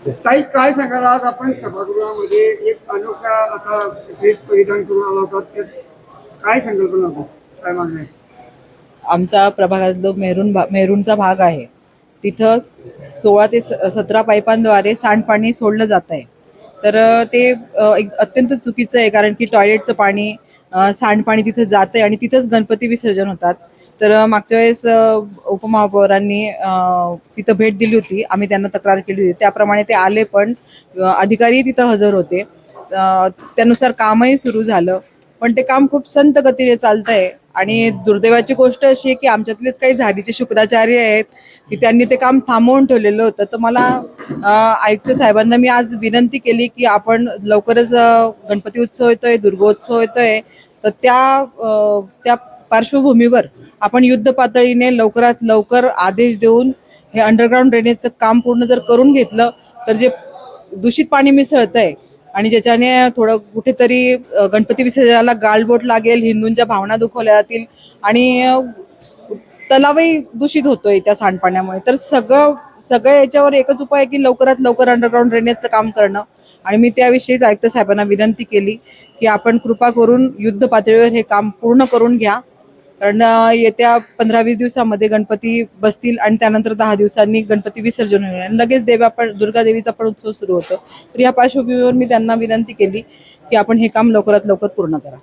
ताई काय सांगाल, आज आपण सभागृहामध्ये एक अनोखा असा ड्रेस परिधान करून आला होता, त्यात काय संकल्पना होती, काय मागणं आहे? आमचा प्रभागातला मेरूनचा भाग आहे. तिथं 16 ते 17 पाईपांद्वारे सांडपाणी सोडलं जात आहे. तर ते एक अत्यंत चुकीचं आहे, कारण की टॉयलेटचं पाणी, सांडपाणी तिथं जातं आहे आणि तिथंच गणपती विसर्जन होतात. तर मागच्या वेळेस उपमहापौरांनी तिथं भेट दिली होती. आम्ही त्यांना तक्रार केली होती. त्याप्रमाणे ते आले, पण अधिकारी तिथं हजर होते. त्यानुसार कामही सुरू झालं, पण ते काम खूप संत गतीने चालतंय. आणि दुर्दैवाची गोष्ट अशी आहे की आमच्यातलेच काही झारीचे शुक्राचार्य आहेत की त्यांनी ते काम थांबवून ठेवलेलं होतं. तर मला आयुक्त साहेबांना मी आज विनंती केली की आपण लवकरच गणपती उत्सव येतोय, दुर्गोत्सव येतोय, तर त्या पार्श्वभूमीवर आपण युद्ध पातळीने लवकरात लवकर आदेश देऊन हे अंडरग्राऊंड ड्रेनेजचं काम पूर्ण जर करून घेतलं, तर जे दूषित पाणी मिसळतंय आणि ज्याच्याने थोडं कुठेतरी गणपती विसर्जनाला गालबोट लागेल, हिंदूंच्या भावना दुखवल्या जातील आणि तलावही दूषित होतोय त्या सांडपाण्यामुळे. तर सगळं याच्यावर एकच उपाय आहे की लवकरात लवकर अंडरग्राऊंड ड्रेनेजचं काम करणं. आणि मी त्याविषयीच आयुक्त साहेबांना विनंती केली की आपण कृपा करून युद्ध पातळीवर हे काम पूर्ण करून घ्या, कारण येत्या 15-20 दिवसामध्ये गणपती बसतील आणि त्यानंतर 10 दिवसांनी गणपती विसर्जन होईल आणि लगेच दुर्गा देवीचा पण उत्सव सुरू होतो. तर या पार्श्वभूमीवर मी त्यांना विनंती केली की आपण हे काम लवकरात लवकर पूर्ण करा.